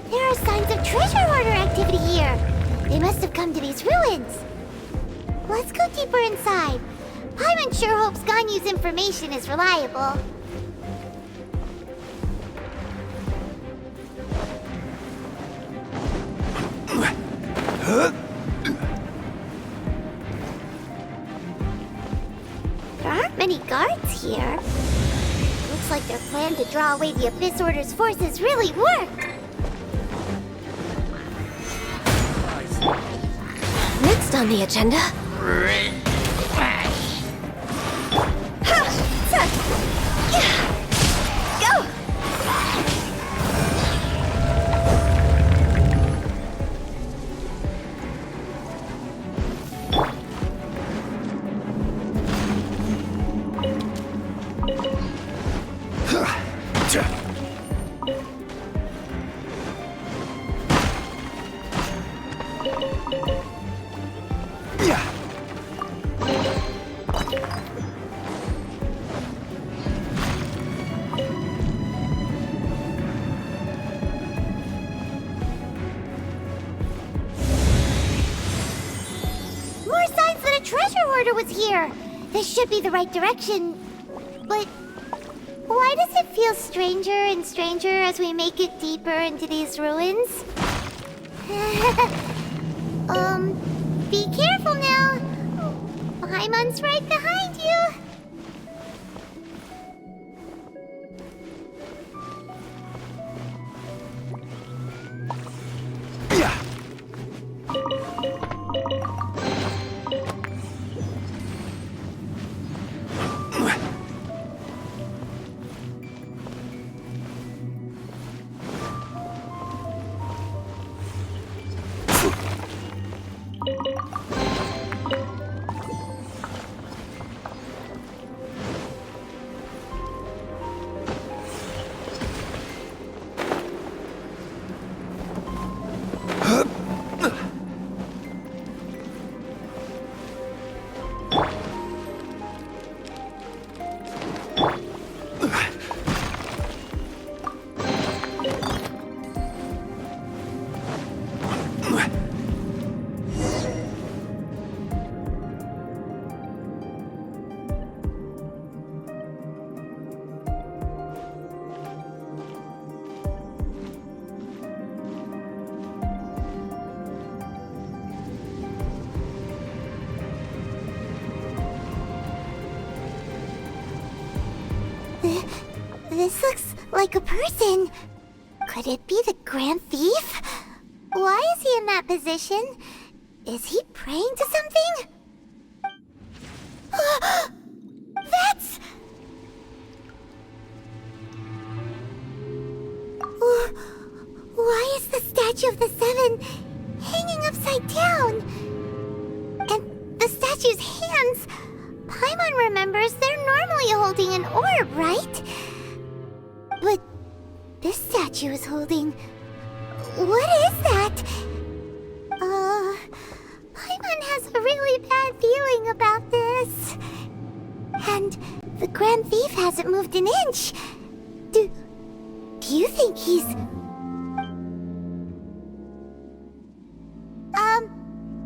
There are signs of treasure hoarder activity here. They must have come to these ruins. Let's go deeper inside. Paimon sure hopes Ganyu's information is reliable. There aren't many guards here. Looks like their plan to draw away the Abyss Order's forces really worked. Next on the agenda. Go! More signs that a treasure hoarder was here. This should be the right direction. But why does it feel stranger and stranger as we make it deeper into these ruins? Be careful now. Paimon's right behind you. This looks like a person. Could it be the Grand Thief? Why is he in that position? Is he praying to something? That's... Why is the statue of the Seven hanging upside down? And the statue's hands... Paimon remembers they're normally holding an orb, right? But this statue is holding... What is that? Paimon has a really bad feeling about this. And the Grand Thief hasn't moved an inch. Do you think he's...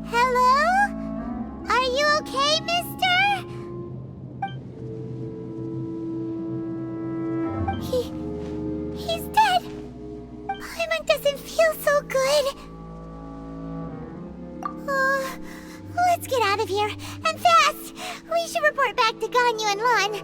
Hello? Are you okay, mister? He's dead. Paimon doesn't feel so good. Let's get out of here, and fast! We should report back to Ganyu and Lon.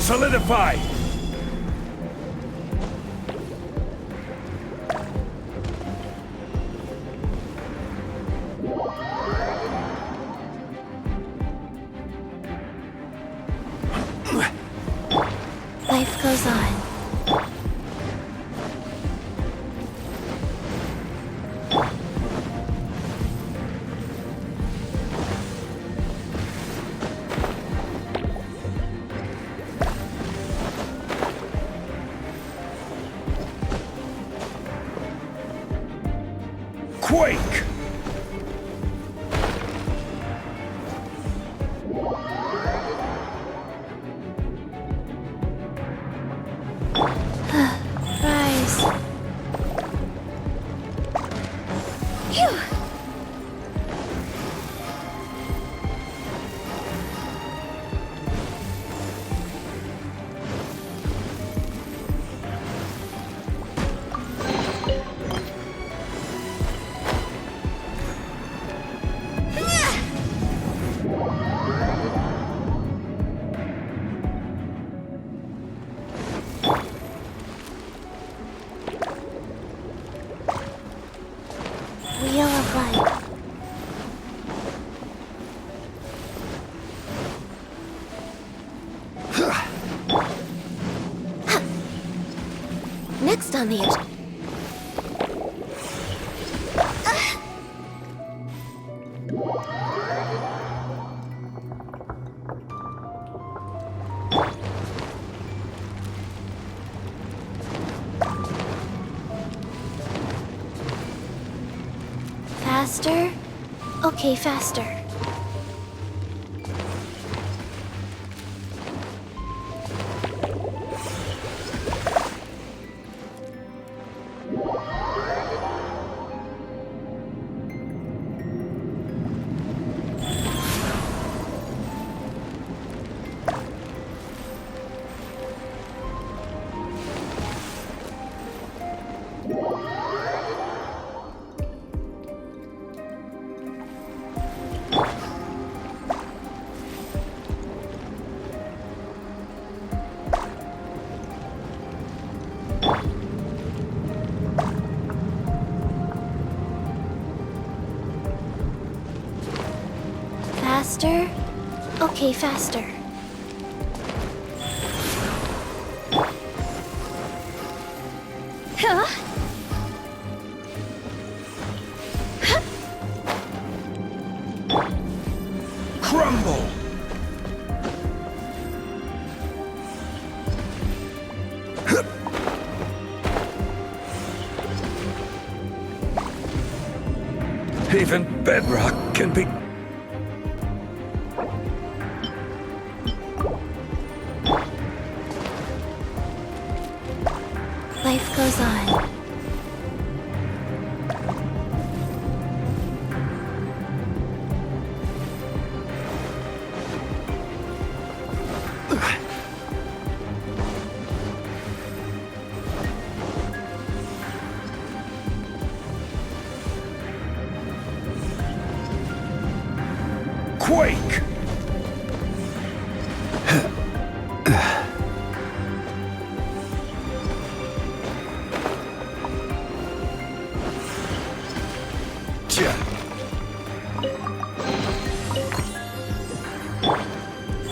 Solidify! Life goes on. Quake! Rise. Phew! Wheel of Light. Next on the agenda. Faster? Okay, faster. Faster? Okay, faster. Huh? Crumble! Even bedrock can be... Life goes on. Quake!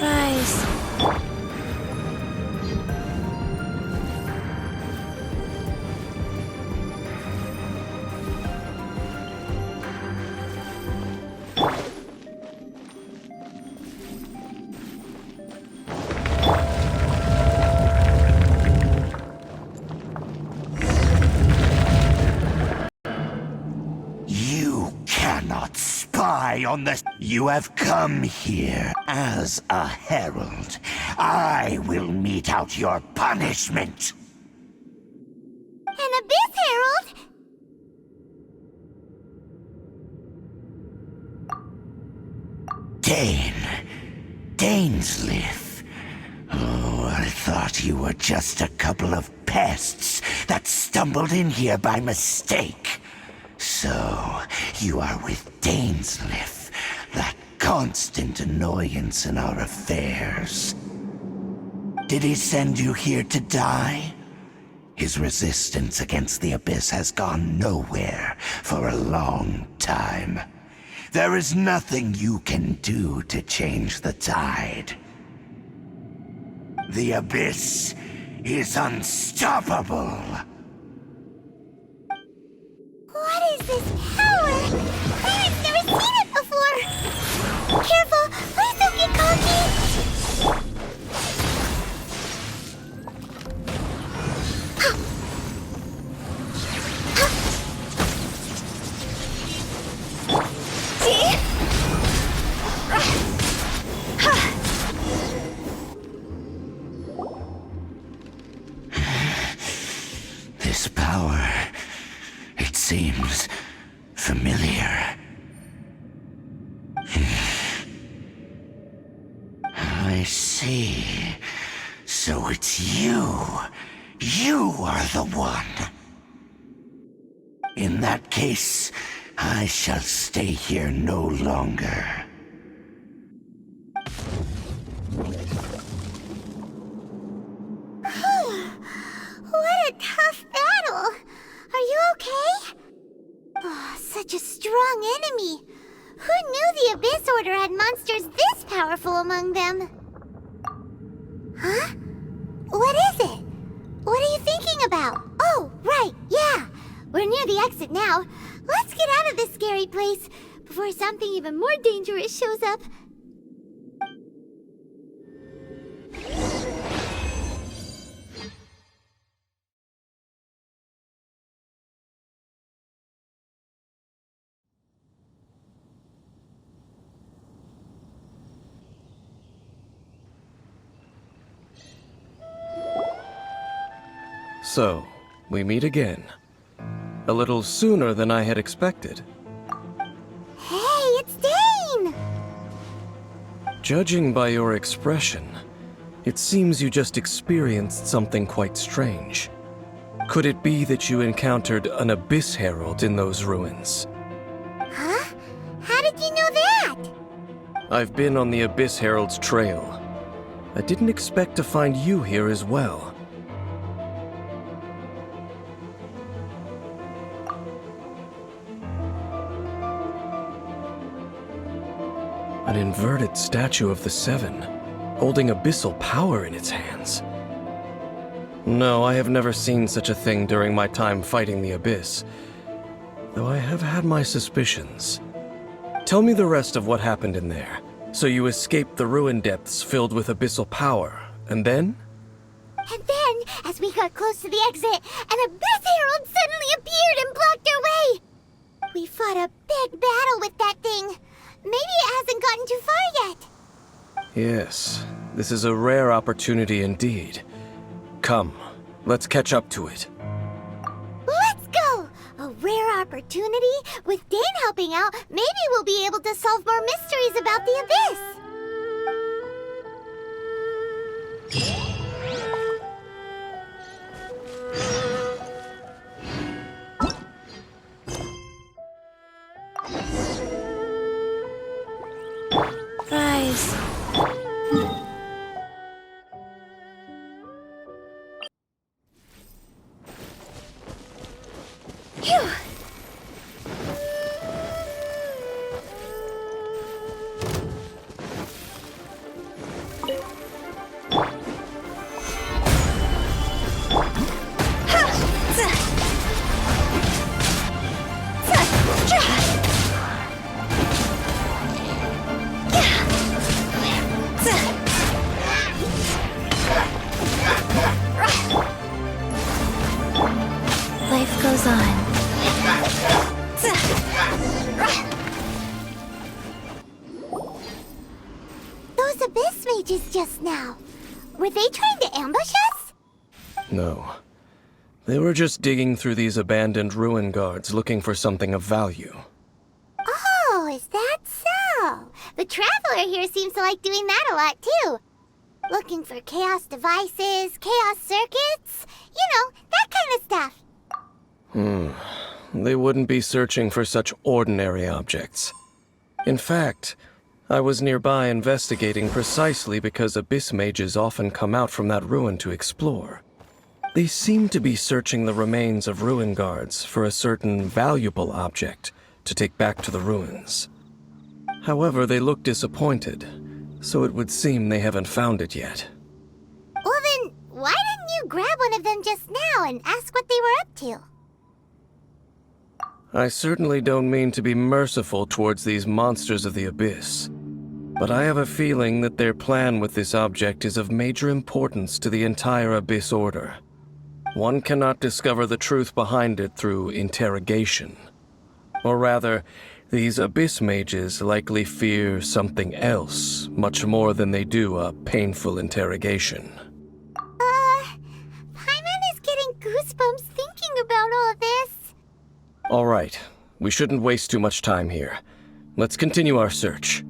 Rise. You cannot spy on the... You have come here as a herald. I will mete out your punishment. An Abyss Herald? Dainsleif. Oh, I thought you were just a couple of pests that stumbled in here by mistake. So, you are with Dainsleif, that constant annoyance in our affairs. Did he send you here to die? His resistance against the Abyss has gone nowhere for a long time. There is nothing you can do to change the tide. The Abyss is unstoppable. What is this power? I've never seen it before! Careful! Please don't get cocky! See? This power, it seems familiar. I see. So it's you. You are the one. In that case, I shall stay here no longer. What a tough battle! Are you okay? Oh, such a strong enemy! Who knew the Abyss Order had monsters this powerful among them? Huh? What is it? What are you thinking about? Oh, right, yeah! We're near the exit now. Let's get out of this scary place before something even more dangerous shows up. So, we meet again. A little sooner than I had expected. Hey, it's Dane! Judging by your expression, it seems you just experienced something quite strange. Could it be that you encountered an Abyss Herald in those ruins? Huh? How did you know that? I've been on the Abyss Herald's trail. I didn't expect to find you here as well. An inverted statue of the Seven, holding abyssal power in its hands. No, I have never seen such a thing during my time fighting the Abyss, though I have had my suspicions. Tell me the rest of what happened in there. So you escaped the ruin depths filled with abyssal power, and then? And then, as we got close to the exit, an Abyss Herald suddenly appeared and blocked our way! We fought a big battle with that thing. Maybe it hasn't gotten too far yet. Yes, this is a rare opportunity indeed. Come, let's catch up to it. Let's go! A rare opportunity? With Dane helping out, maybe we'll be able to solve more mysteries about the Abyss. Rise. Phew! Life goes on. Those Abyss mages just now. Were they trying to ambush us? No. They were just digging through these abandoned ruin guards looking for something of value. Oh, is that so? The Traveler here seems to like doing that a lot, too. Looking for chaos devices, chaos circuits, you know, that kind of stuff. They wouldn't be searching for such ordinary objects. In fact, I was nearby investigating precisely because abyss mages often come out from that ruin to explore. They seem to be searching the remains of ruin guards for a certain valuable object to take back to the ruins. However, they look disappointed, so it would seem they haven't found it yet. Well then, why didn't you grab one of them just now and ask what they were up to? I certainly don't mean to be merciful towards these monsters of the abyss, but I have a feeling that their plan with this object is of major importance to the entire Abyss Order. One cannot discover the truth behind it through interrogation. Or rather, these Abyss mages likely fear something else much more than they do a painful interrogation. Paimon is getting goosebumps thinking about all this. All right, we shouldn't waste too much time here. Let's continue our search.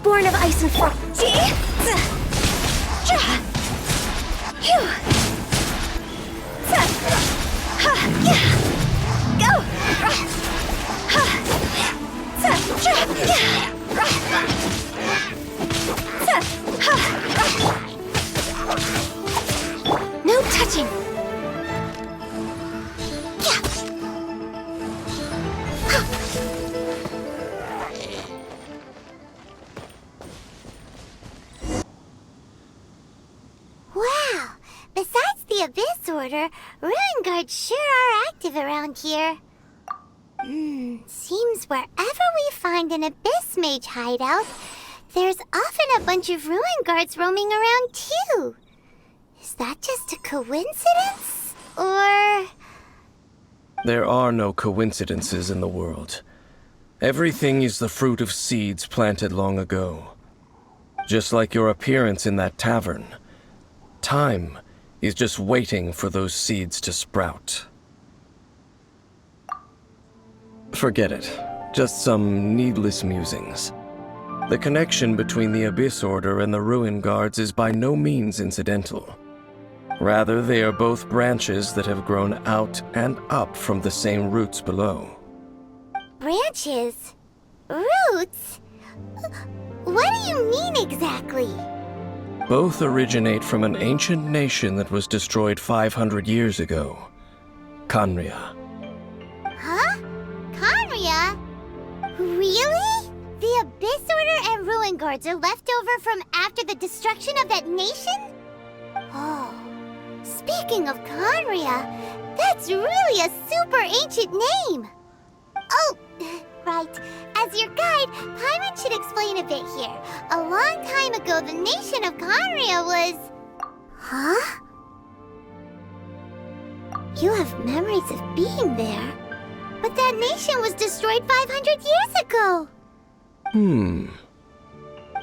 Born of ice and frost. No touching. Wow! Besides the Abyss Order, ruin guards sure are active around here. Seems wherever we find an Abyss Mage hideout, there's often a bunch of ruin guards roaming around too. Is that just a coincidence? Or... There are no coincidences in the world. Everything is the fruit of seeds planted long ago. Just like your appearance in that tavern. Time is just waiting for those seeds to sprout. Forget it. Just some needless musings. The connection between the Abyss Order and the Ruin Guards is by no means incidental. Rather, they are both branches that have grown out and up from the same roots below. branches? Roots? What do you mean exactly? Both originate from an ancient nation that was destroyed 500 years ago. Khaenri'ah. Huh? Khaenri'ah? Really? The Abyss Order and Ruin Guards are left over from after the destruction of that nation? Oh, speaking of Khaenri'ah, that's really a super ancient name. Oh, right. As your guide, Paimon should explain a bit here. A long time ago, the nation of Khaenri'ah was... Huh? You have memories of being there. But that nation was destroyed 500 years ago.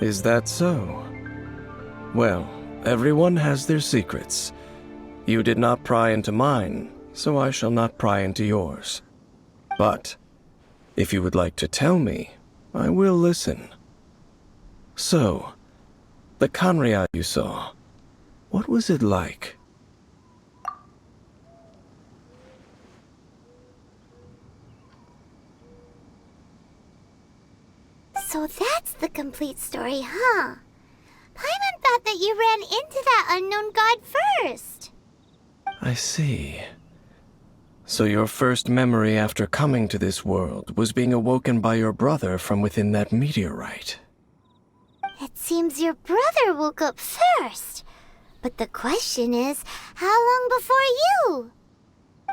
Is that so? Well, everyone has their secrets. You did not pry into mine, so I shall not pry into yours. But, if you would like to tell me, I will listen. So, the Khaenri'ah you saw, what was it like? So that's the complete story, huh? Paimon thought that you ran into that unknown god first. I see. So your first memory after coming to this world was being awoken by your brother from within that meteorite. seems your brother woke up first. But the question is, how long before you?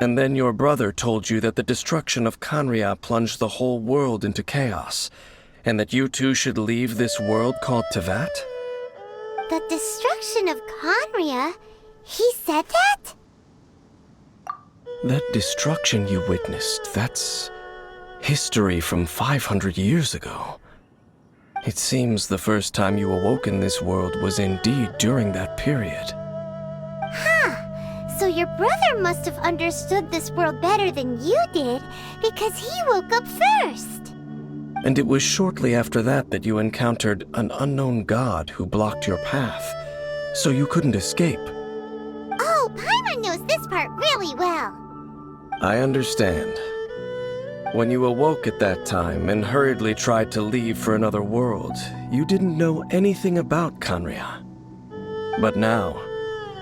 And then your brother told you that the destruction of Khaenri'ah plunged the whole world into chaos, and that you two should leave this world called Teyvat? The destruction of Khaenri'ah? He said that? That destruction you witnessed, that's history from 500 years ago. It seems the first time you awoke in this world was indeed during that period. So your brother must have understood this world better than you did, because he woke up first. And it was shortly after that that you encountered an unknown god who blocked your path, so you couldn't escape. Oh, Paimon knows this part really well. I understand. When you awoke at that time and hurriedly tried to leave for another world, you didn't know anything about Khaenri'ah. But now,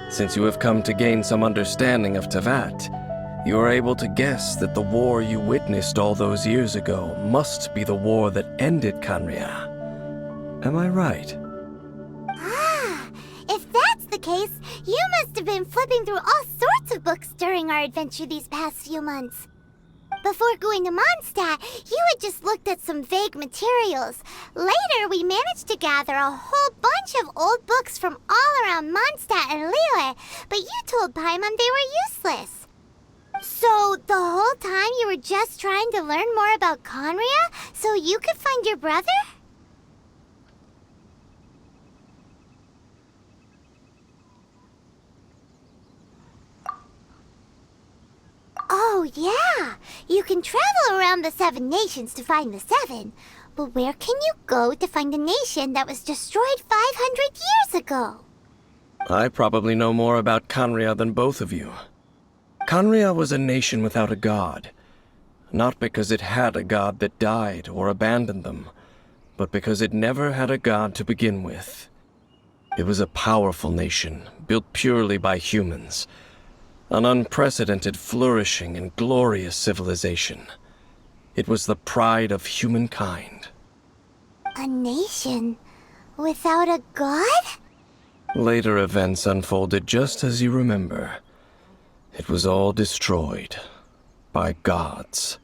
since you have come to gain some understanding of Teyvat, you are able to guess that the war you witnessed all those years ago must be the war that ended Khaenri'ah. Am I right? Ah, if that's the case, you must have been flipping through all sorts of books during our adventure these past few months. Before going to Mondstadt, you had just looked at some vague materials. Later, we managed to gather a whole bunch of old books from all around Mondstadt and Liyue, but you told Paimon they were useless. So, the whole time you were just trying to learn more about Khaenri'ah so you could find your brother? Oh, yeah! You can travel around the 7 nations to find the 7. But where can you go to find a nation that was destroyed 500 years ago? I probably know more about Khaenri'ah than both of you. Khaenri'ah was a nation without a god. Not because it had a god that died or abandoned them, but because it never had a god to begin with. It was a powerful nation, built purely by humans. An unprecedented, flourishing, and glorious civilization. It was the pride of humankind. A nation without a god? Later events unfolded just as you remember. It was all destroyed by gods.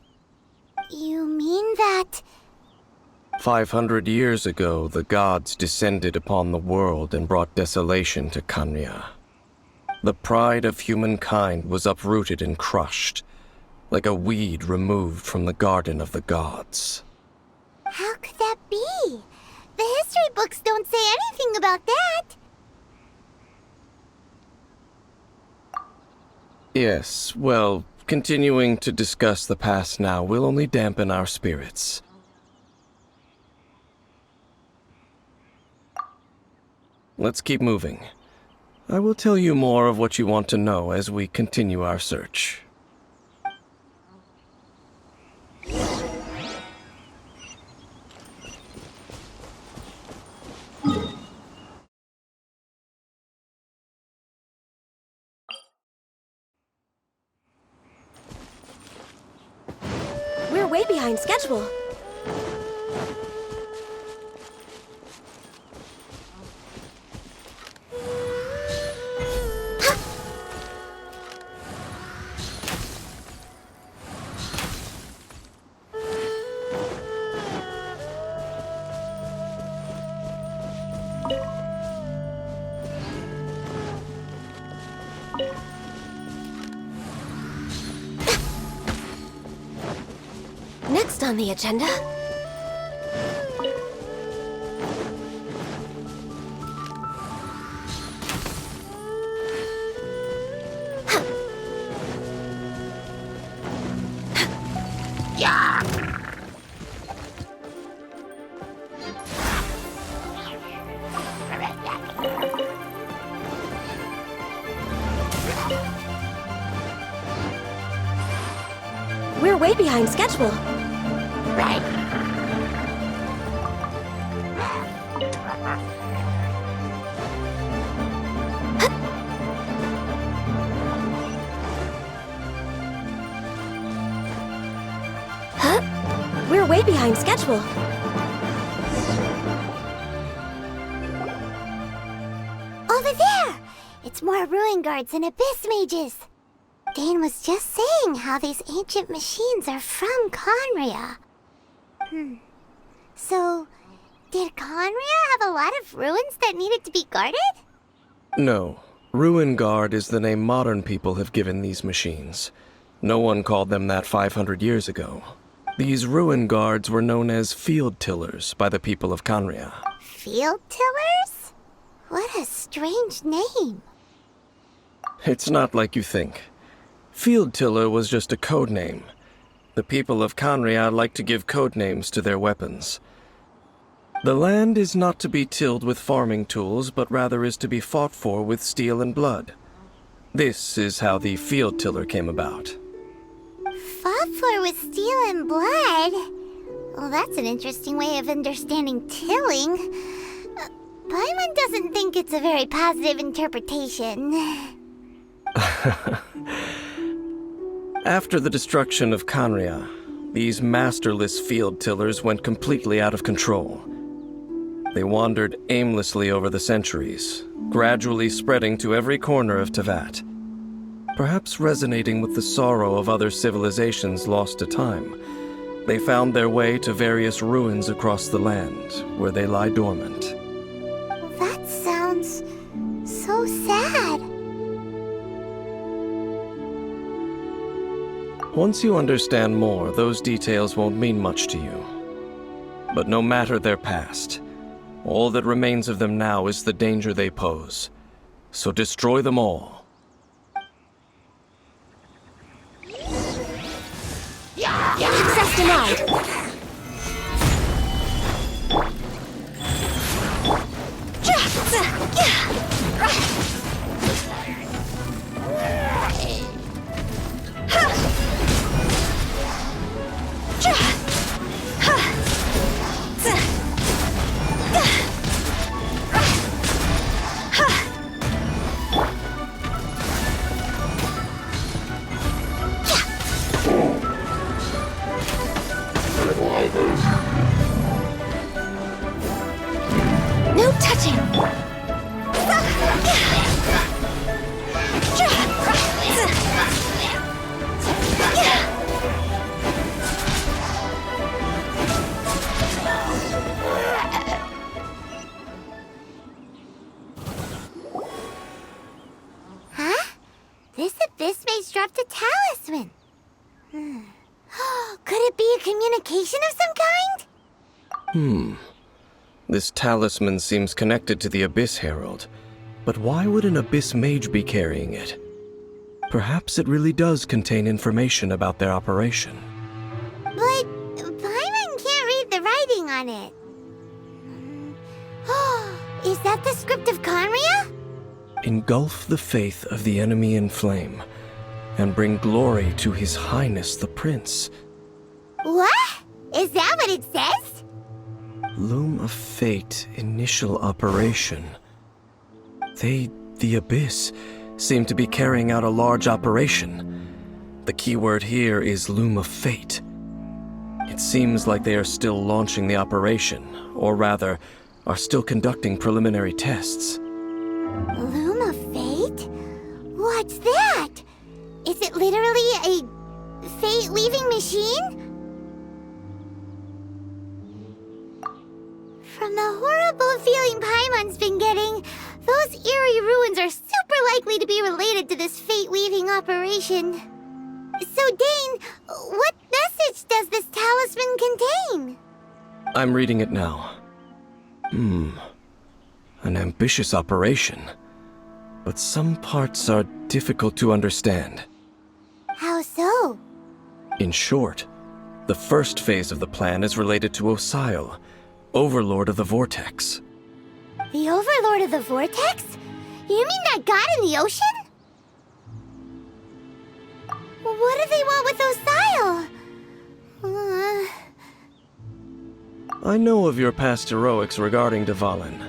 You mean that... 500 years ago, the gods descended upon the world and brought desolation to Khaenri'ah. The pride of humankind was uprooted and crushed, like a weed removed from the garden of the gods. How could that be? The history books don't say anything about that. Yes, well, continuing to discuss the past now will only dampen our spirits. Let's keep moving. I will tell you more of what you want to know as we continue our search. We're way behind schedule. Next on the agenda... We're way behind schedule. Right. Huh? We're way behind schedule. Over there! It's more ruin guards and abyss mages. Dane was just saying how these ancient machines are from Conria. So, did Conria have a lot of ruins that needed to be guarded? No. Ruin Guard is the name modern people have given these machines. No one called them that 500 years ago. These Ruin Guards were known as Field Tillers by the people of Conria. Field Tillers? What a strange name. It's not like you think. Field Tiller was just a code name. The people of Conria like to give code names to their weapons. The land is not to be tilled with farming tools, but rather is to be fought for with steel and blood. This is how the Field Tiller came about. Fought for with steel and blood? Well, that's an interesting way of understanding tilling. Paimon doesn't think it's a very positive interpretation. After the destruction of Conria, these masterless field tillers went completely out of control. They wandered aimlessly over the centuries, gradually spreading to every corner of Teyvat. Perhaps resonating with the sorrow of other civilizations lost to time, they found their way to various ruins across the land, where they lie dormant. That sounds so sad. Once you understand more, those details won't mean much to you. But no matter their past, all that remains of them now is the danger they pose. So destroy them all. Access denied. No touching! Huh? This abyss maze dropped a talisman. Could it be a communication of some kind? This talisman seems connected to the Abyss Herald. But why would an Abyss Mage be carrying it? Perhaps it really does contain information about their operation. But Paimon can't read the writing on it. Is that the script of Conria? Engulf the faith of the enemy in flame, and bring glory to His Highness the Prince. What? Is that what it says? Loom of Fate initial operation. They, the Abyss, seem to be carrying out a large operation. The keyword here is Loom of Fate. It seems like they are still launching the operation, or rather, are still conducting preliminary tests. Loom of Fate? What's that? Is it literally a fate-weaving machine? From the horrible feeling Paimon's been getting, those eerie ruins are super likely to be related to this fate-weaving operation. So, Dane, what message does this talisman contain? I'm reading it now. An ambitious operation. But some parts are difficult to understand. How so? In short, the first phase of the plan is related to Osile, Overlord of the Vortex. The Overlord of the Vortex? You mean that god in the ocean? What do they want with Osile? I know of your past heroics regarding Dvalin,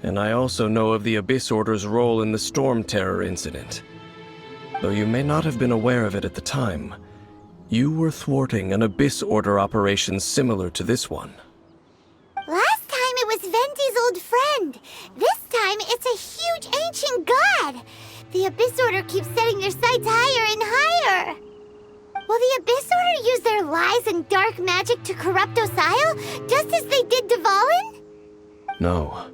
and I also know of the Abyss Order's role in the Storm Terror incident. Though you may not have been aware of it at the time, you were thwarting an Abyss Order operation similar to this one. Last time it was Venti's old friend. This time, it's a huge ancient god. The Abyss Order keeps setting their sights higher and higher. Will the Abyss Order use their lies and dark magic to corrupt Osile, just as they did Dvalin? No.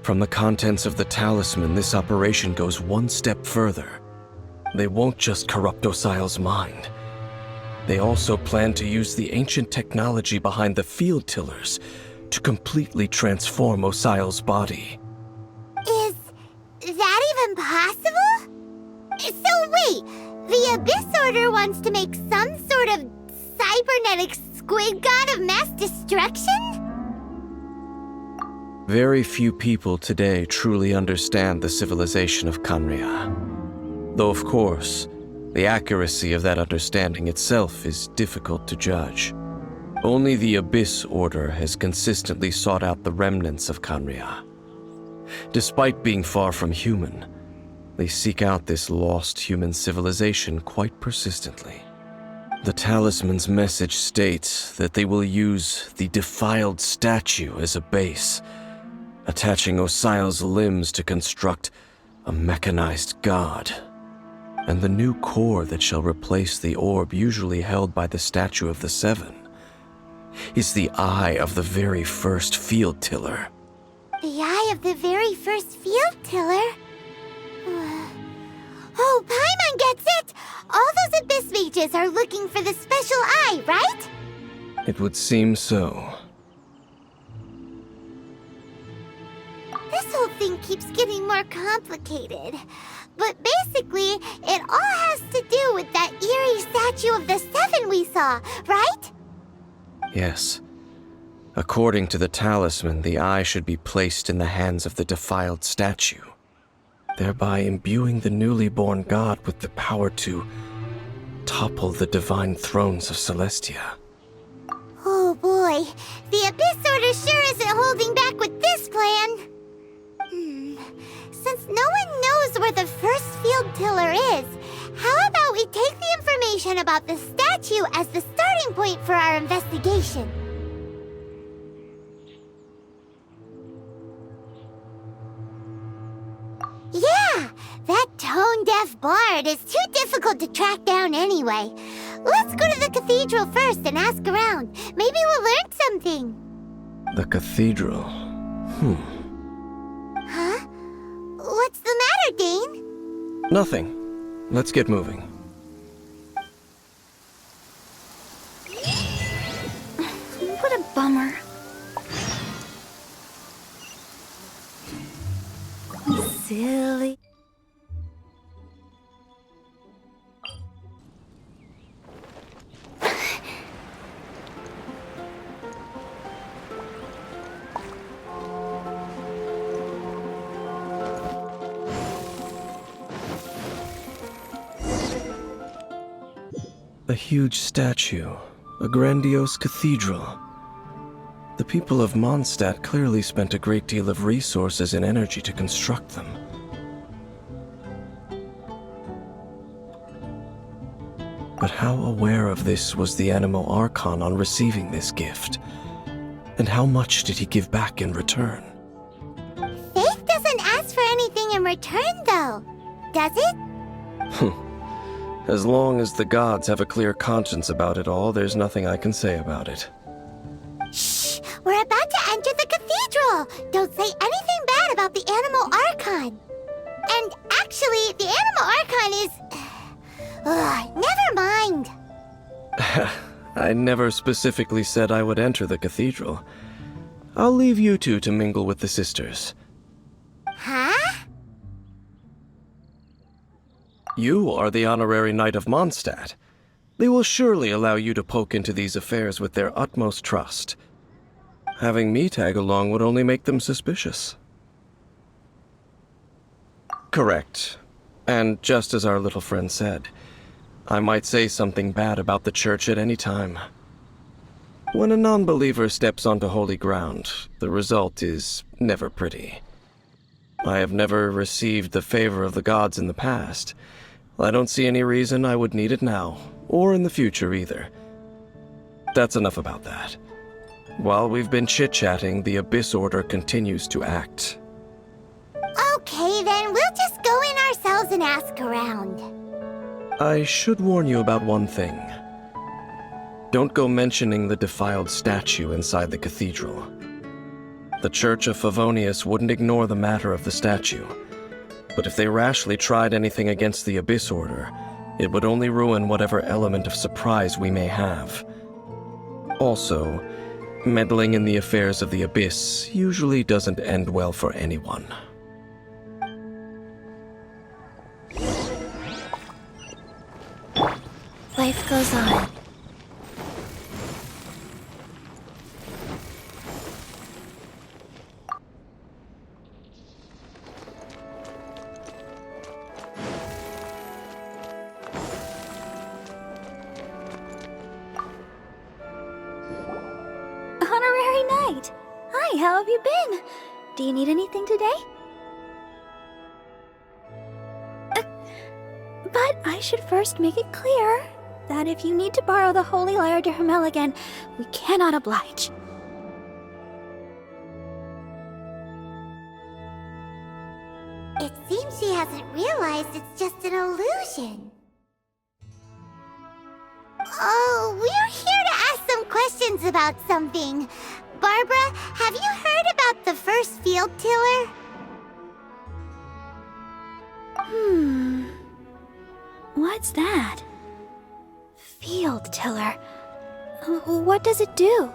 From the contents of the talisman, this operation goes one step further. They won't just corrupt Osile's mind. They also plan to use the ancient technology behind the field tillers to completely transform Osile's body. Is that even possible? So wait, the Abyss Order wants to make some sort of cybernetic squid god of mass destruction? Very few people today truly understand the civilization of Khaenri'ah. Though of course, the accuracy of that understanding itself is difficult to judge. Only the Abyss Order has consistently sought out the remnants of Khaenri'ah. Despite being far from human, they seek out this lost human civilization quite persistently. The talisman's message states that they will use the defiled statue as a base, attaching Osile's limbs to construct a mechanized god. And the new core that shall replace the orb usually held by the Statue of the Seven is the eye of the very first field tiller. The eye of the very first field tiller? Oh, Paimon gets it! All those Abyss mages are looking for the special eye, right? It would seem so. This whole thing keeps getting more complicated. But basically, it all has to do with that eerie Statue of the Seven we saw, right? Yes. According to the talisman, the eye should be placed in the hands of the defiled statue, thereby imbuing the newly born god with the power to topple the divine thrones of Celestia. Oh boy, the Abyss Order sure isn't holding back with this plan. Since no one knows where the first field tiller is, how about we take the information about the statue as the starting point for our investigation? Yeah, that tone-deaf bard is too difficult to track down anyway. Let's go to the cathedral first and ask around. Maybe we'll learn something. The cathedral? Huh? What's the matter, Dane? Nothing. Let's get moving. What a bummer. Silly. A huge statue, a grandiose cathedral. The people of Mondstadt clearly spent a great deal of resources and energy to construct them. But how aware of this was the Anemo Archon on receiving this gift? And how much did he give back in return? Faith doesn't ask for anything in return, though, does it? As long as the gods have a clear conscience about it all, there's nothing I can say about it. Shh! We're about to enter the cathedral! Don't say anything bad about the Anemo Archon! And actually, the Anemo Archon is... never mind! I never specifically said I would enter the cathedral. I'll leave you two to mingle with the sisters. Huh? You are the honorary knight of Mondstadt. They will surely allow you to poke into these affairs with their utmost trust. Having me tag along would only make them suspicious. Correct. And just as our little friend said, I might say something bad about the church at any time. When a non-believer steps onto holy ground, the result is never pretty. I have never received the favor of the gods in the past. I don't see any reason I would need it now, or in the future either. That's enough about that. While we've been chit-chatting, the Abyss Order continues to act. goes and ask around. I should warn you about one thing. Don't go mentioning the defiled statue inside the cathedral. The Church of Favonius wouldn't ignore the matter of the statue, but if they rashly tried anything against the Abyss Order, it would only ruin whatever element of surprise we may have. Also, meddling in the affairs of the Abyss usually doesn't end well for anyone. Life goes on. Honorary Knight! Hi, how have you been? Do you need anything today? But I should first make it clear that if you need to borrow the Holy Lyre de Hermel again, we cannot oblige. It seems she hasn't realized it's just an illusion. Oh, we're here to ask some questions about something. Barbara, have you heard about the first field tiller? What's that? Field tiller. What does it do?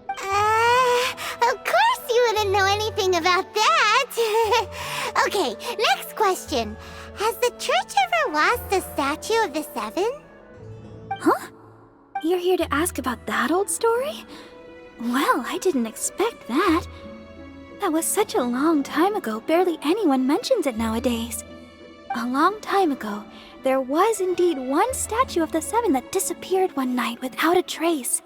Of course you wouldn't know anything about that. Okay, next question. Has the church ever lost a statue of the Seven? Huh? You're here to ask about that old story? Well, I didn't expect that. That was such a long time ago, barely anyone mentions it nowadays. A long time ago, there was indeed one statue of the Seven that disappeared one night without a trace.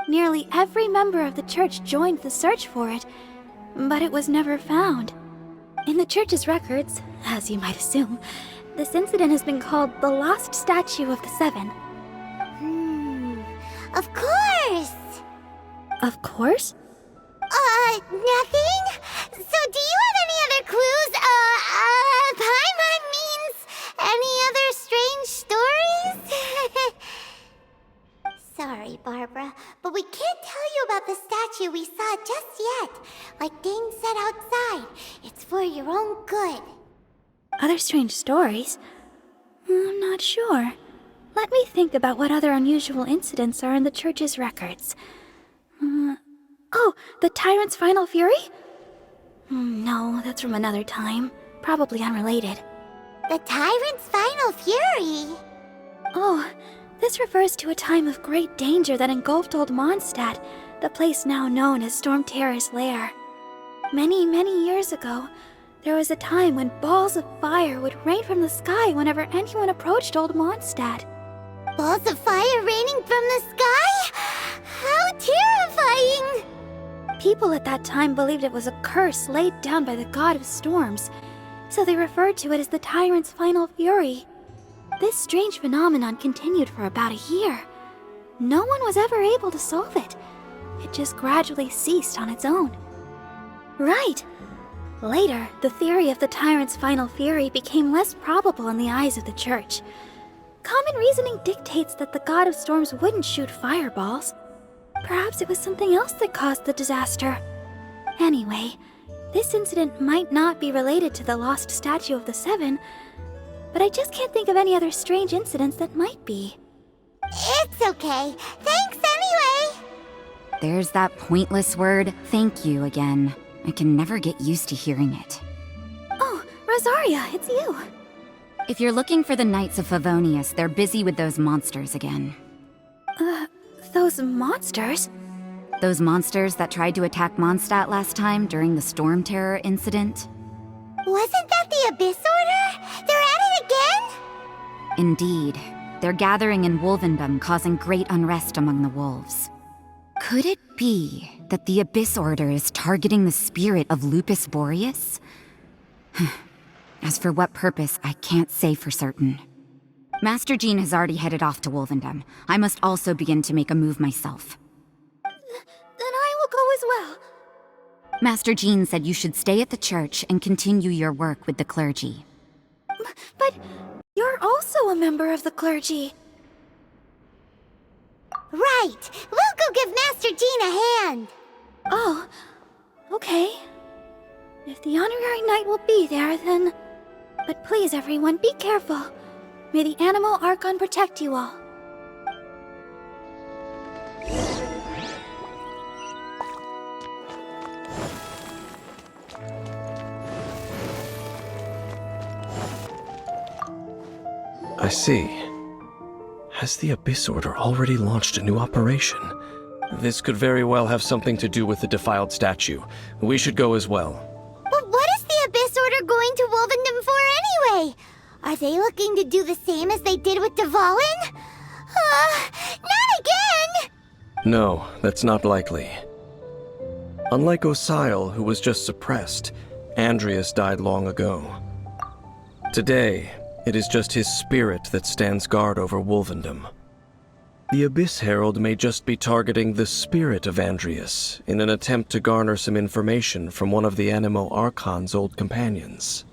Nearly every member of the church joined the search for it, but it was never found. In the church's records, as you might assume, this incident has been called the Lost Statue of the Seven. Of course! Of course? Nothing? So do you have any other clues? Paimon means any other strange stories? Sorry, Barbara, but we can't tell you about the statue we saw just yet. Like Dane said outside, it's for your own good. Other strange stories? I'm not sure. Let me think about what other unusual incidents are in the church's records. Oh, the Tyrant's final fury? No, that's from another time. Probably unrelated. The Tyrant's final fury? Oh, this refers to a time of great danger that engulfed Old Mondstadt, the place now known as Storm Terror's lair. Many, many years ago, there was a time when balls of fire would rain from the sky whenever anyone approached Old Mondstadt. Balls of fire raining from the sky? How terrifying! People at that time believed it was a curse laid down by the god of storms, so they referred to it as the Tyrant's final fury. This strange phenomenon continued for about a year. No one was ever able to solve it. It just gradually ceased on its own. Right. Later, the theory of the Tyrant's final fury became less probable in the eyes of the church. Common reasoning dictates that the god of storms wouldn't shoot fireballs. Perhaps it was something else that caused the disaster. Anyway, this incident might not be related to the lost statue of the Seven, but I just can't think of any other strange incidents that might be. It's okay. Thanks anyway! There's that pointless word, thank you, again. I can never get used to hearing it. Oh, Rosaria, it's you. If you're looking for the Knights of Favonius, they're busy with those monsters again. Those monsters? Those monsters that tried to attack Mondstadt last time during the Storm Terror incident? Wasn't that the Abyss Order? They're at it again? Indeed. They're gathering in Wolvendom, causing great unrest among the wolves. Could it be that the Abyss Order is targeting the spirit of Lupus Boreas? As for what purpose, I can't say for certain. Master Jean has already headed off to Wolvendom. I must also begin to make a move myself. Then I will go as well. Master Jean said you should stay at the church and continue your work with the clergy. But you're also a member of the clergy. Right! We'll go give Master Jean a hand! Oh, okay. If the honorary knight will be there, then... But please, everyone, be careful. May the Animal Archon protect you all. I see. Has the Abyss Order already launched a new operation? This could very well have something to do with the defiled statue. We should go as well. But what is the Abyss Order going to Wolvendom for anyway? Are they looking to do the same as they did with Dvalin? Not again! No, that's not likely. Unlike Osile, who was just suppressed, Andreas died long ago. Today, it is just his spirit that stands guard over Wolvendom. The Abyss Herald may just be targeting the spirit of Andreas in an attempt to garner some information from one of the Animo Archon's old companions.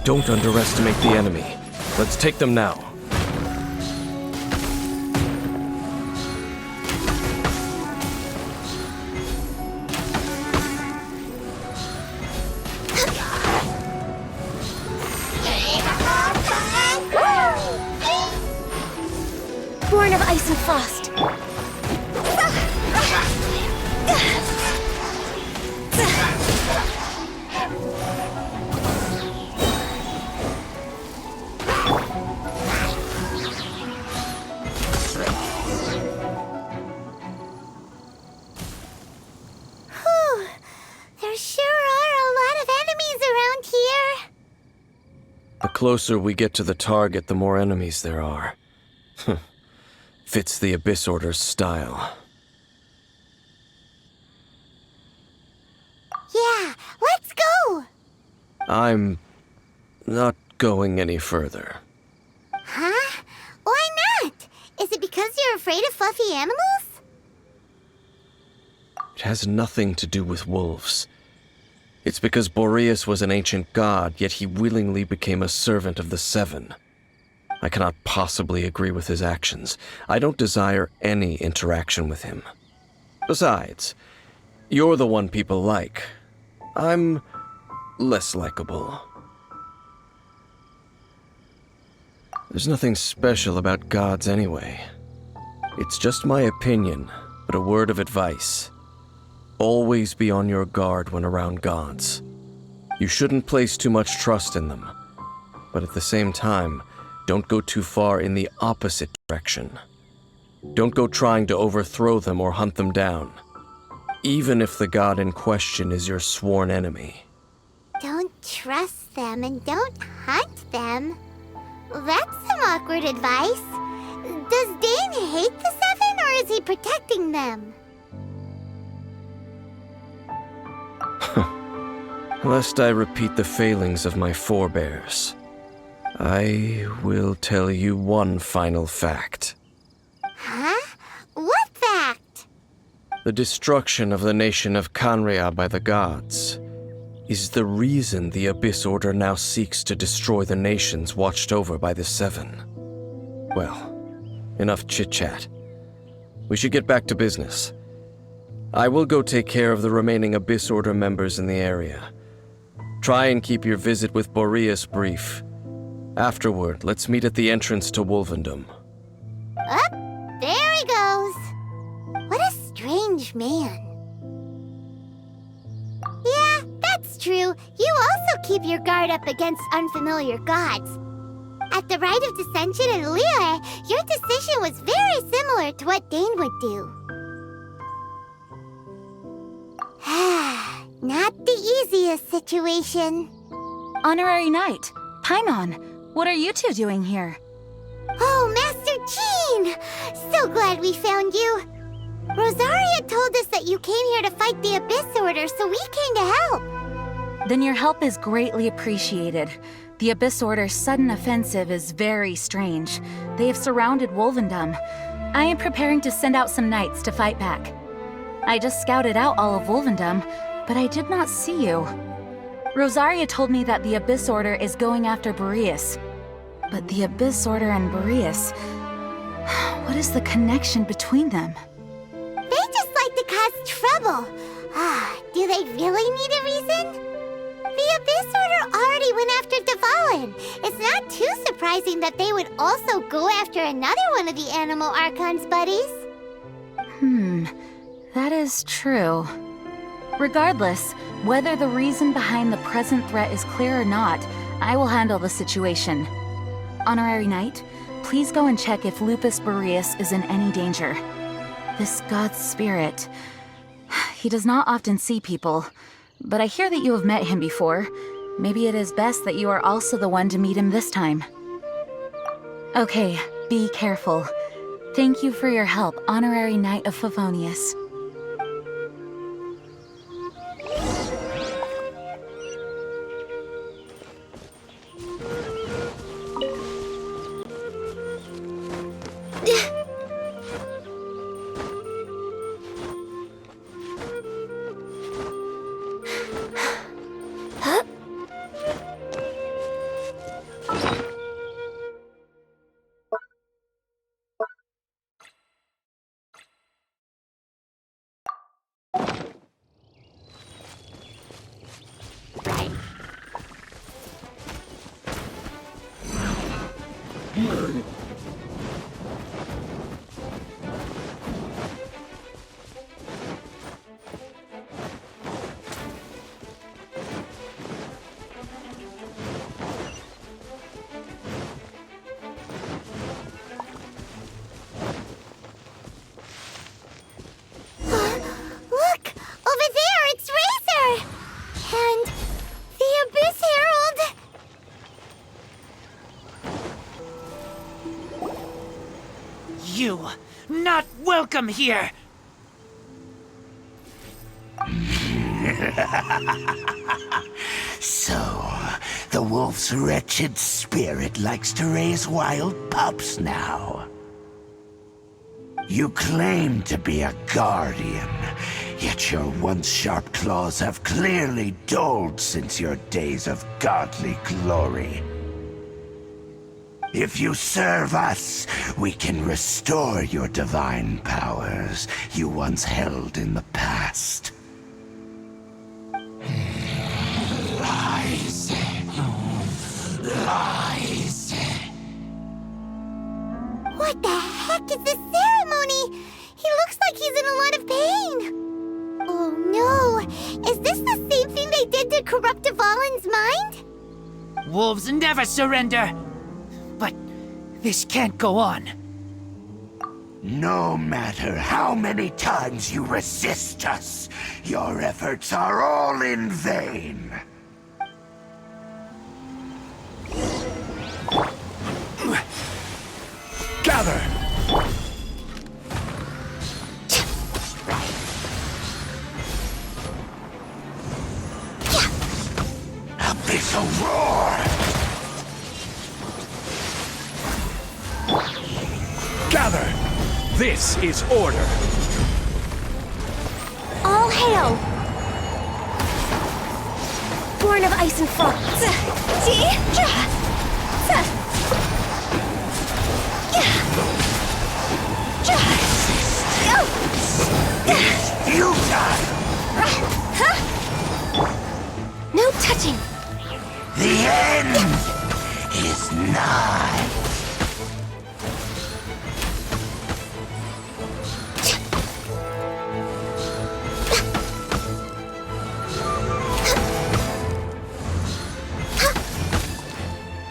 Don't underestimate the enemy. Let's take them now. Born of Ice and Frost. There sure are a lot of enemies around here. The closer we get to the target, the more enemies there are. Fits the Abyss Order's style. Yeah, let's go! I'm not going any further. Huh? Why not? Is it because you're afraid of fluffy animals? It has nothing to do with wolves. It's because Boreas was an ancient god, yet he willingly became a servant of the Seven. I cannot possibly agree with his actions. I don't desire any interaction with him. Besides, you're the one people like. I'm less likable. There's nothing special about gods anyway. It's just my opinion, but a word of advice. Always be on your guard when around gods. You shouldn't place too much trust in them, but at the same time, don't go too far in the opposite direction. Don't go trying to overthrow them or hunt them down, even if the god in question is your sworn enemy. Don't trust them and don't hunt them. That's some awkward advice. Does Dane hate the Seven, or is he protecting them? Lest I repeat the failings of my forebears, I will tell you one final fact. Huh? What fact? The destruction of the nation of Canrea by the gods is the reason the Abyss Order now seeks to destroy the nations watched over by the Seven. Well, enough chit-chat. We should get back to business. I will go take care of the remaining Abyss Order members in the area. Try and keep your visit with Boreas brief. Afterward, let's meet at the entrance to Wolvendom. Up, there he goes. What a strange man. Yeah, that's true. You also keep your guard up against unfamiliar gods. At the Rite of Dissension in Liyue, your decision was very similar to what Dane would do. Not the easiest situation. Honorary Knight, Paimon, what are you two doing here? Oh, Master so glad we found you. Rosaria told us that you came here to fight the Abyss Order, so we came to help. Then your help is greatly appreciated. The Abyss Order's sudden offensive is very strange. They have surrounded Wolvendom. I am preparing to send out some knights to fight back. I just scouted out all of Wolvendom, but I did not see you. Rosaria told me that the Abyss Order is going after Boreas. But the Abyss Order and Boreas... what is the connection between them? They just like to cause trouble. Do they really need a reason? The Abyss Order already went after Dvalin. It's not too surprising that they would also go after another one of the Animal Archon's buddies. That is true. Regardless, whether the reason behind the present threat is clear or not, I will handle the situation. Honorary Knight, please go and check if Lupus Boreas is in any danger. This god's spirit... he does not often see people, but I hear that you have met him before. Maybe it is best that you are also the one to meet him this time. Okay, be careful. Thank you for your help, Honorary Knight of Favonius. You, not welcome here! So, the wolf's wretched spirit likes to raise wild pups now. You claim to be a guardian, yet your once sharp claws have clearly dulled since your days of godly glory. If you serve us, we can restore your divine powers you once held in the past. Lies. Lies. What the heck is this ceremony? He looks like he's in a lot of pain. Oh no! Is this the same thing they did to corrupt Dvalin's mind? Wolves never surrender! But this can't go on. No matter how many times you resist us, your efforts are all in vain. Gather! Abyssal roar! Gather! This is order! All hail! Born of ice and frost. Futile! No touching! The end is nigh!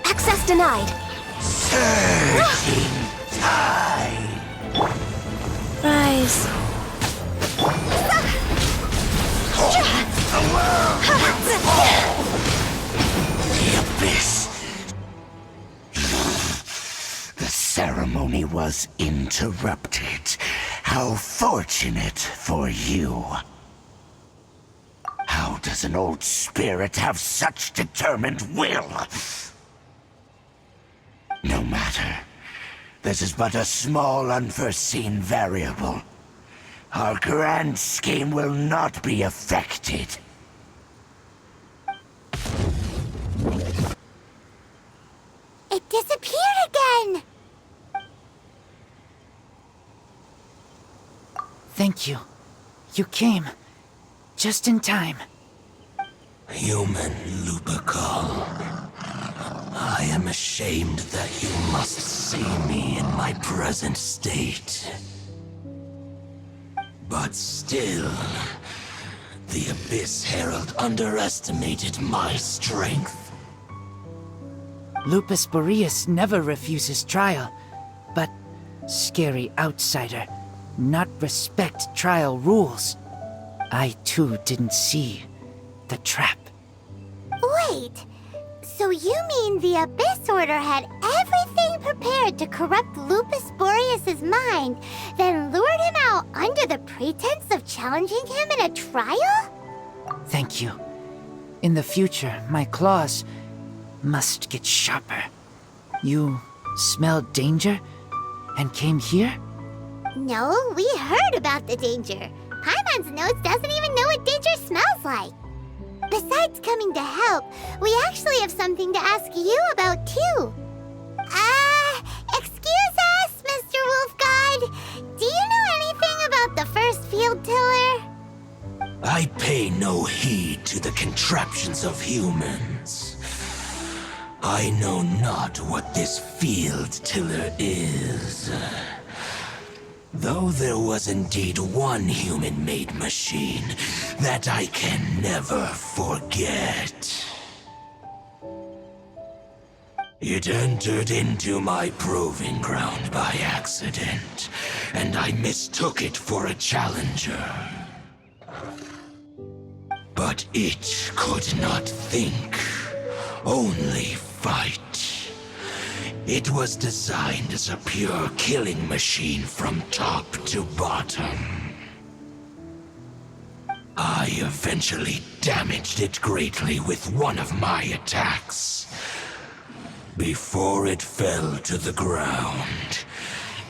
Access denied. Surging tide! Rise. The world will fall! The abyss! The ceremony was interrupted. How fortunate for you. How does an old spirit have such determined will? No matter. This is but a small unforeseen variable. Our grand scheme will not be affected. It disappeared again! Thank you. You came. Just in time. Human Lupercal. I am ashamed that you must see me in my present state. But still, the Abyss Herald underestimated my strength. Lupus Boreas never refuses trial, but scary outsider, not respect trial rules. I too didn't see the trap. Wait, so you mean the Abyss Order had everything prepared to corrupt Lupus Boreas' mind, then lured him out under the pretense of challenging him in a trial? Thank you. In the future, my claws must get sharper. You smelled danger and came here? No, we heard about the danger. Paimon's nose doesn't even know what danger smells like. Besides coming to help, we actually have something to ask you about too. Excuse us, Mr. Wolf God. Do you know anything about the first field tiller? I pay no heed to the contraptions of humans. I know not what this field tiller is. Though there was indeed one human-made machine that I can never forget. It entered into my proving ground by accident, and I mistook it for a challenger. But it could not think, only fight. It was designed as a pure killing machine from top to bottom. I eventually damaged it greatly with one of my attacks. Before it fell to the ground,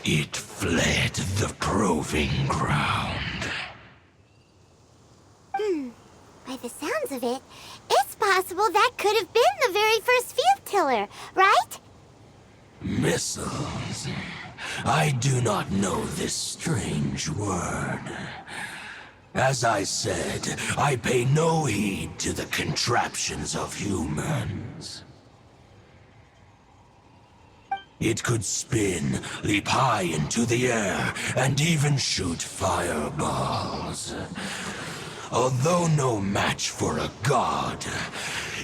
it fled the proving ground. By the sounds of it, it's possible that could have been the very first field tiller, right? Missiles. I do not know this strange word. As I said, I pay no heed to the contraptions of humans. It could spin, leap high into the air, and even shoot fireballs. Although no match for a god,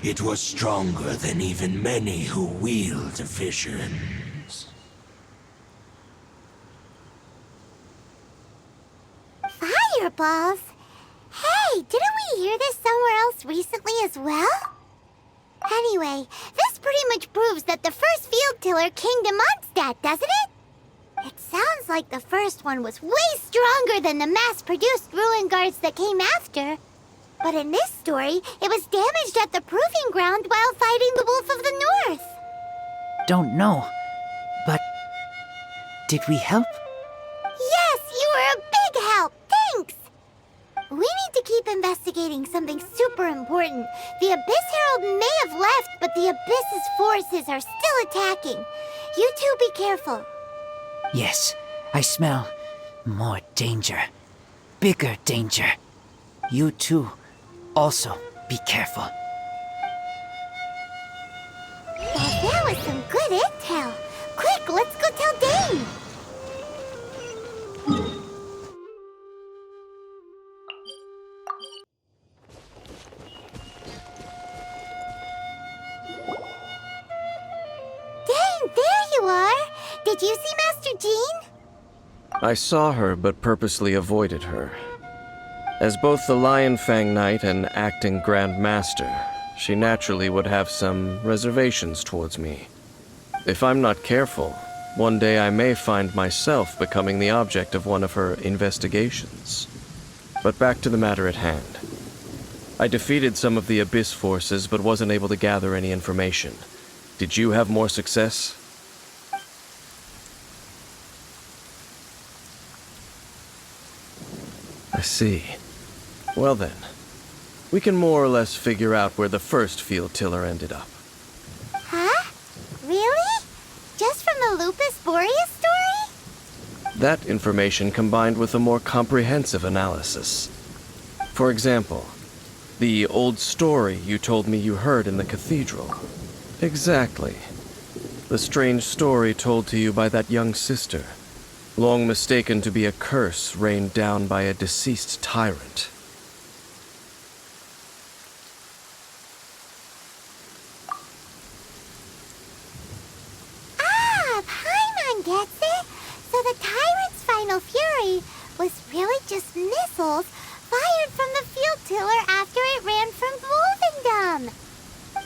it was stronger than even many who wield visions. Fireballs? Hey, didn't we hear this somewhere else recently as well? Anyway, this pretty much proves that the first field tiller came to Mondstadt, doesn't it? It sounds like the first one was way stronger than the mass-produced ruin guards that came after. But in this story, it was damaged at the proving ground while fighting the Wolf of the North. Don't know, but did we help? Yes, you were a big help. Thanks. We need to keep investigating something super important. The Abyss Herald may have left, but the Abyss's forces are still attacking. You two be careful. Yes, I smell more danger. Bigger danger. You too, also be careful. Well, that was some good intel. Quick, let's go tell Dane. Dane, there you are. Did you see Master Jean? I saw her, but purposely avoided her. As both the Lion Fang Knight and acting Grand Master, she naturally would have some reservations towards me. If I'm not careful, One day I may find myself becoming the object of one of her investigations. But back to the matter at hand. I defeated some of the Abyss forces, but wasn't able to gather any information. Did you have more success? I see. Well then, we can more or less figure out where the first field tiller ended up. Huh? Really? Just from the Lupus Boreas story? That information combined with a more comprehensive analysis. For example, the old story you told me you heard in the Cathedral. Exactly. The strange story told to you by that young sister, long mistaken to be a curse rained down by a deceased tyrant. Paimon gets it. So the Tyrant's final fury was really just missiles fired from the field tiller after it ran from Wolvendom.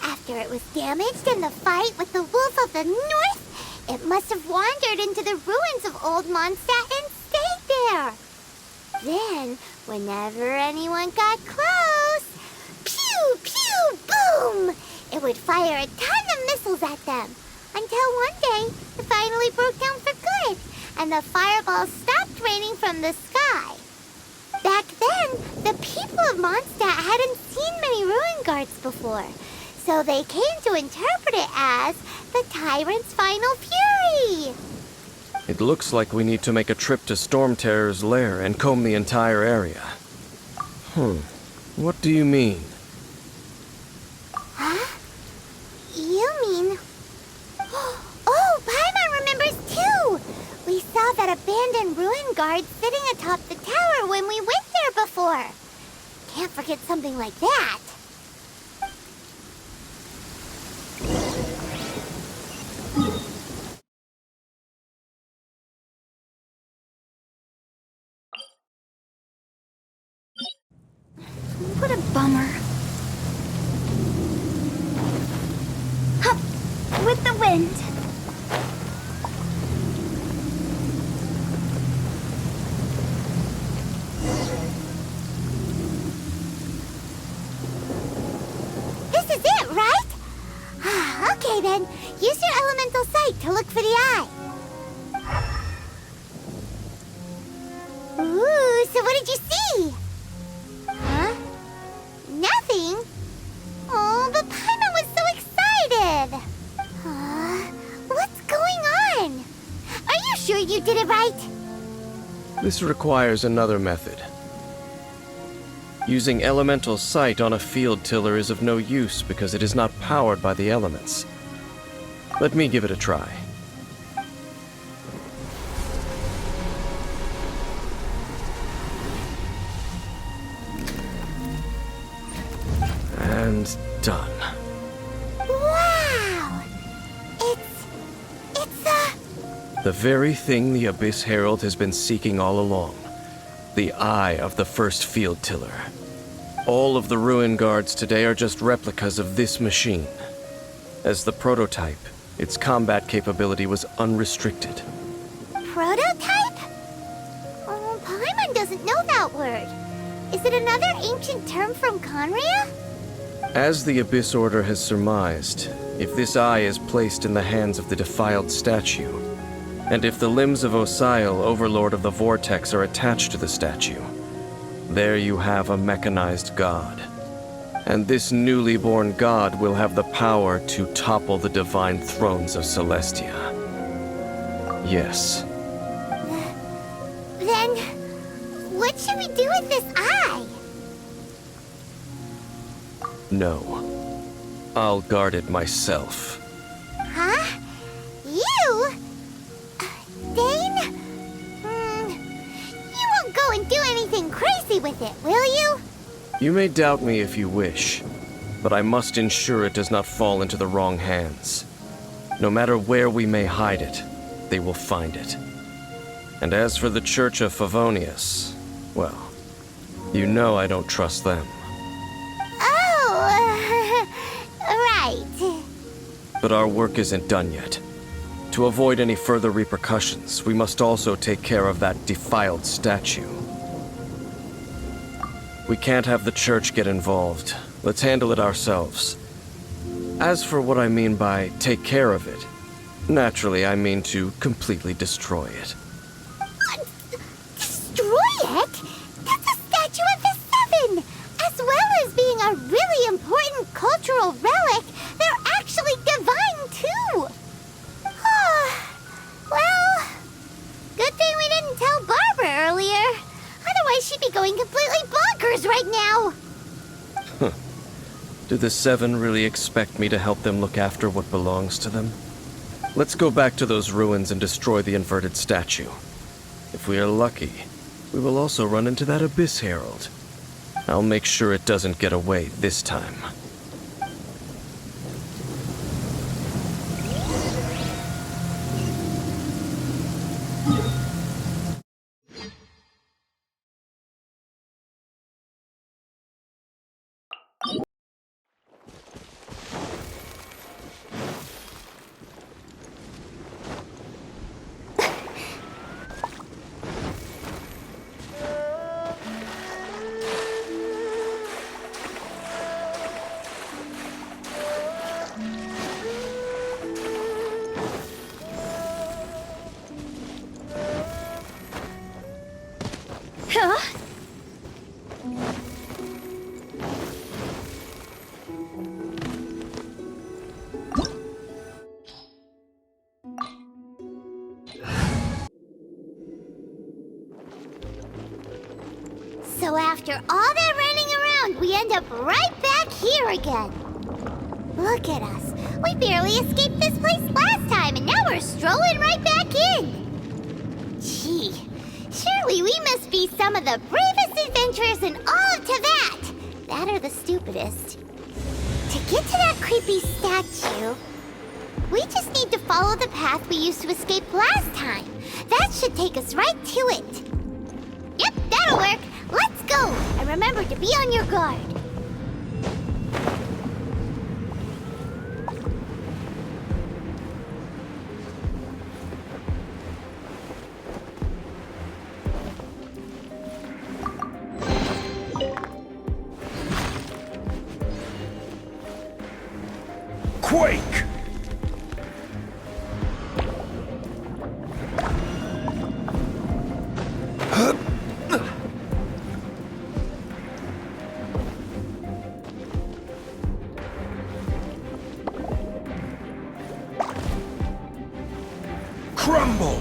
After it was damaged in the fight with the Wolf of the North, it must have wandered into the ruins of Old Mondstadt and stayed there. Then, whenever anyone got close, pew, pew, boom! It would fire a ton of missiles at them, until one day it finally broke down for good, and the fireballs stopped raining from the sky. Back then, the people of Mondstadt hadn't seen many ruin guards before, so they came to interpret it as the Tyrant's final fury. It looks like we need to make a trip to Storm Terror's lair and comb the entire area. What do you mean? Huh? You mean... Oh, Paimon remembers too! We saw that abandoned ruin guard sitting atop the tower when we went there before. Can't forget something like that. What a bummer. Hup! With the wind. This is it, right? Okay then, use your elemental sight to look for the eye. Ooh, so what did you see? Huh? Nothing? Oh, but Paimon was so excited. What's going on? Are you sure you did it right? This requires another method. Using elemental sight on a field tiller is of no use because it is not powered by the elements. Let me give it a try. And done. Wow! It's The very thing the Abyss Herald has been seeking all along. The eye of the first field tiller. All of the ruin guards today are just replicas of this machine. As the prototype, its combat capability was unrestricted. prototype? Oh, Paimon doesn't know that word. Is it another ancient term from Conria? As the Abyss Order has surmised, if this eye is placed in the hands of the defiled statue, and if the limbs of Osial, Overlord of the Vortex, are attached to the statue, there you have a mechanized god. And this newly born god will have the power to topple the divine thrones of Celestia. Yes. Then, what should we do with this eye? No. I'll guard it myself. Huh? You? Dane? You won't go and do anything crazy with it, will you? You may doubt me if you wish, but I must ensure it does not fall into the wrong hands. No matter where we may hide it, they will find it. And as for the Church of Favonius, well, you know I don't trust them. Oh, right. But our work isn't done yet. To avoid any further repercussions, we must also take care of that defiled statue. We can't have the church get involved. Let's handle it ourselves. As for what I mean by take care of it, naturally I mean to completely destroy it. What? Destroy it? That's a statue of the Seven! As well as being a really important cultural relic, they're actually divine too! Well, good thing we didn't tell Barbara earlier. Otherwise she'd be going completely bonkers right now! Do the Seven really expect me to help them look after what belongs to them? Let's go back to those ruins and destroy the inverted statue. If we are lucky, we will also run into that Abyss Herald. I'll make sure it doesn't get away this time. So after all that running around, we end up right back here again. Look at us. We barely escaped this place last time, and now we're strolling right back in. Gee, surely we must be some of the bravest adventurers in all of Teyvat. That or the stupidest. To get to that creepy statue, we just need to follow the path we used to escape last time. That should take us right to it. Yep, that'll work. Let's go! And remember to be on your guard. Quake! Crumble!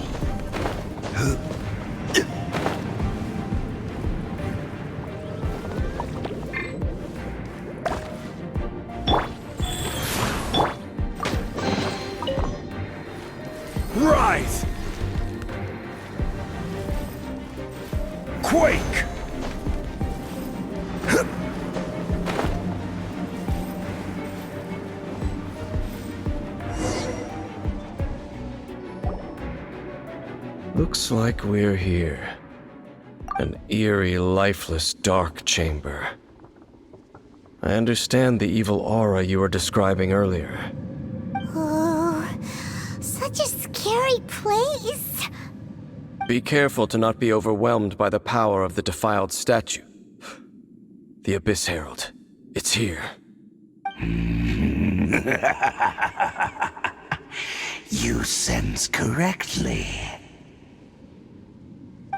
Rise! Quake! Looks like we're here. An eerie, lifeless, dark chamber. I understand the evil aura you were describing earlier. Oh, such a scary place. Be careful to not be overwhelmed by the power of the defiled statue. The Abyss Herald. It's here. You sense correctly.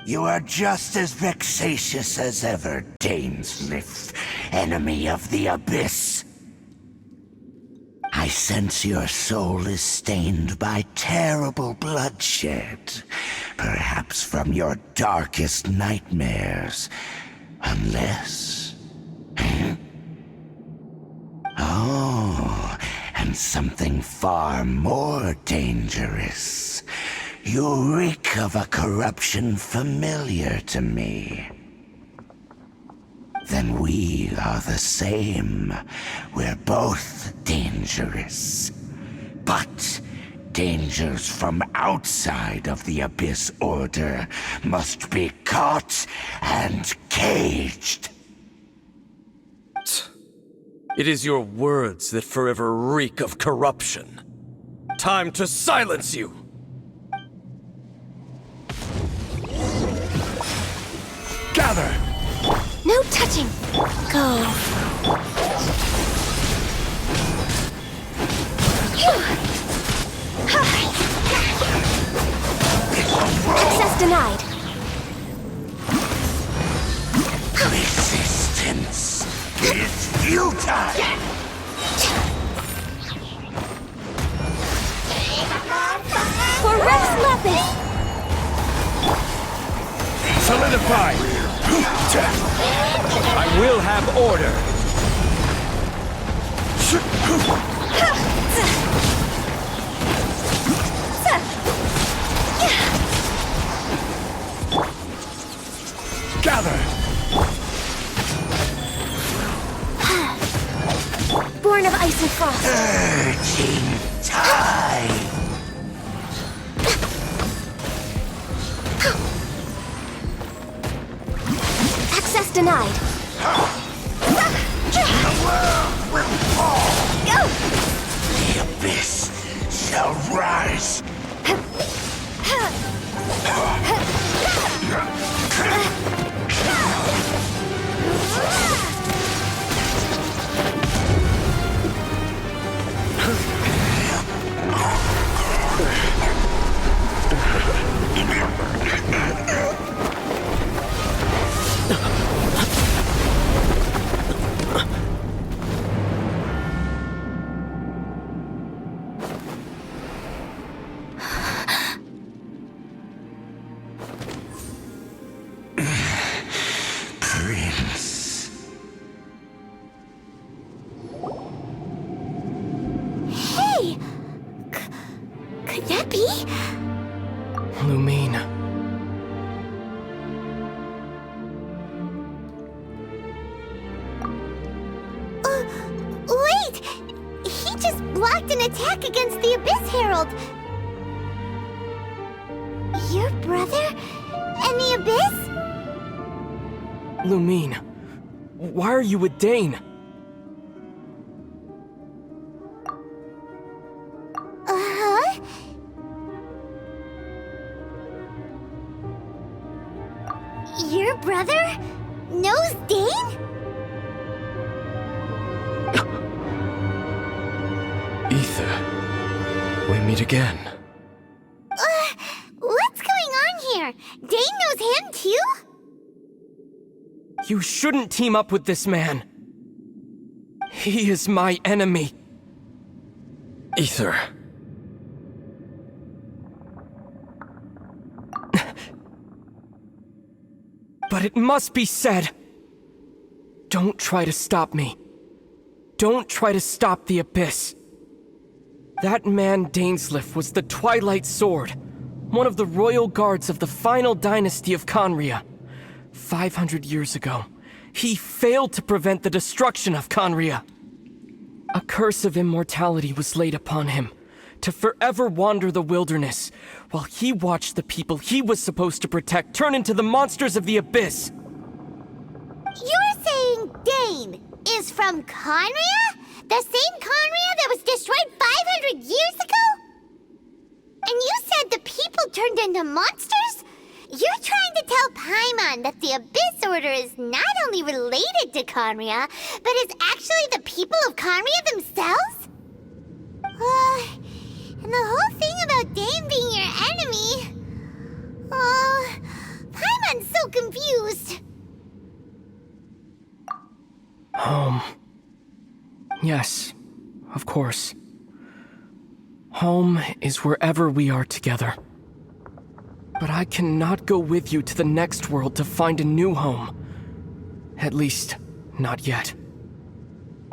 You are just as vexatious as ever, Dainsleif, enemy of the Abyss. I sense your soul is stained by terrible bloodshed, perhaps from your darkest nightmares, unless... Oh, and something far more dangerous. You reek of a corruption familiar to me. Then we are the same. We're both dangerous. But dangers from outside of the Abyss Order must be caught and caged. It is your words that forever reek of corruption. Time to silence you! Gather! No touching! Go. Access denied. Resistance is futile! For Rex Lapis! Solidify! I will have order! Gather! Born of ice and frost. Urging tide! Access denied. The world will fall! Go! The abyss shall rise! Prince. Hey! Could that be? Lumine. Wait! He just blocked an attack against the Abyss Herald! Your brother? And the Abyss? Lumine, why are you with Dane? Uh-huh. Your brother knows Dane? Ether, we meet again. What's going on here? Dane knows him too? You shouldn't team up with this man. He is my enemy. Ether. But it must be said. Don't try to stop me. Don't try to stop the Abyss. That man Dainsleif was the Twilight Sword, one of the royal guards of the final dynasty of Conria. 500 years ago, he failed to prevent the destruction of Conria. A curse of immortality was laid upon him, to forever wander the wilderness, while he watched the people he was supposed to protect turn into the monsters of the Abyss. You're saying Dane is from Conria? The same Conria that was destroyed 500 years ago? And you said the people turned into monsters? You're trying to tell Paimon that the Abyss Order is not only related to Conria, but is actually the people of Conria themselves? And the whole thing about Dane being your enemy... Paimon's so confused. Home. Yes, of course. Home is wherever we are together. But I cannot go with you to the next world to find a new home. At least, not yet.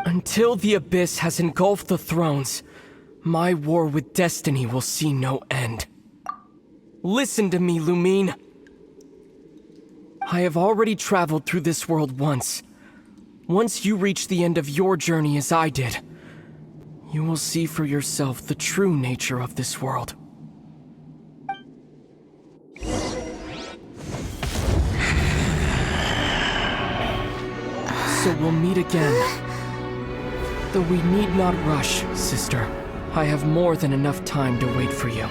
Until the Abyss has engulfed the thrones, my war with destiny will see no end. Listen to me, Lumine. I have already traveled through this world once. Once you reach the end of your journey as I did, you will see for yourself the true nature of this world. So we'll meet again. Though we need not rush, sister. I have more than enough time to wait for you.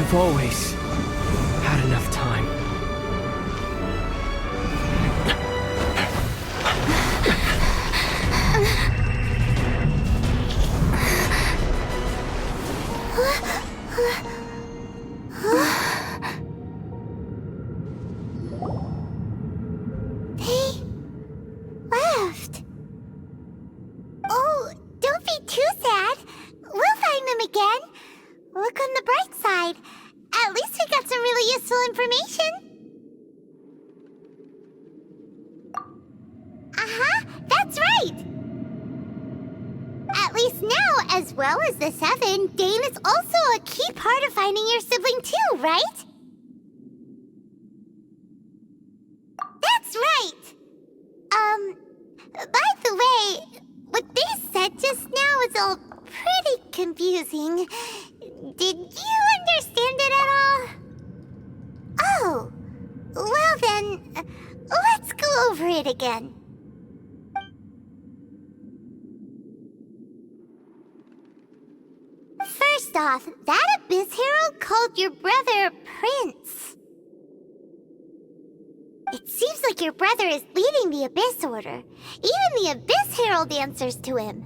I've always had enough time. They left. Oh, don't be too sad. We'll find them again. Look on the bright side. At least we got some really useful information. That's right. At least now, as well as the Seven, Dane is also a key part of finding your sibling too, right? That's right. By the way, what they said just now is all pretty confusing. Did you understand it at all? Oh, well then, let's go over it again. First off, that Abyss Herald called your brother Prince. It seems like your brother is leading the Abyss Order. Even the Abyss Herald answers to him.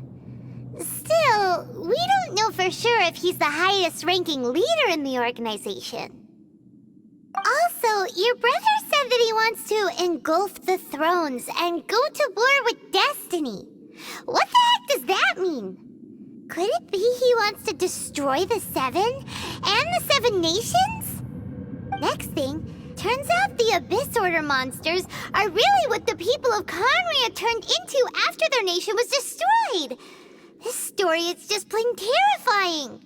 Still, we don't know for sure if he's the highest-ranking leader in the organization. Also, your brother said that he wants to engulf the thrones and go to war with Destiny. What the heck does that mean? Could it be he wants to destroy the Seven and the Seven Nations? Next thing, turns out the Abyss Order monsters are really what the people of Conria turned into after their nation was destroyed. This story is just plain terrifying.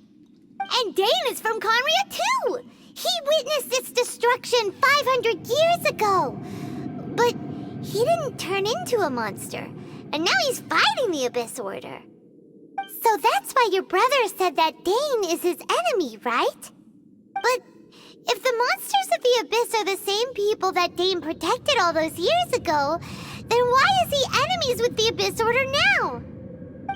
And Dane is from Conria too. He witnessed its destruction 500 years ago. But he didn't turn into a monster. And now he's fighting the Abyss Order. So that's why your brother said that Dane is his enemy, right? But if the monsters of the Abyss are the same people that Dane protected all those years ago, then why is he enemies with the Abyss Order now?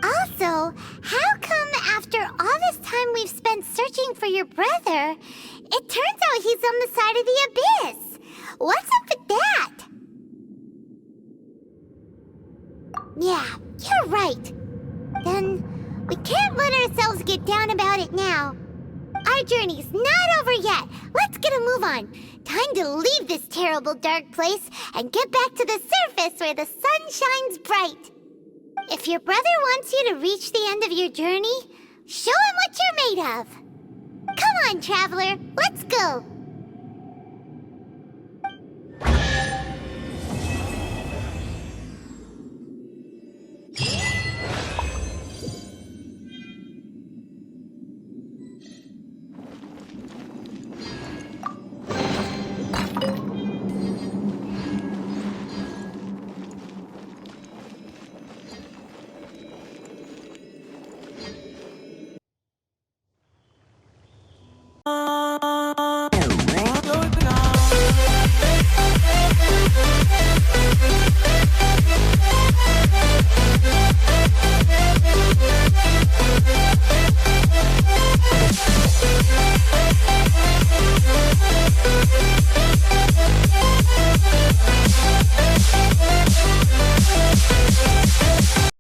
Also, how come after all this time we've spent searching for your brother, it turns out he's on the side of the Abyss? What's up with that? Yeah, you're right. Then we can't let ourselves get down about it now. Our journey's not over yet. Let's get a move on. Time to leave this terrible dark place and get back to the surface where the sun shines bright. If your brother wants you to reach the end of your journey, show him what you're made of. Come on, traveler, let's go.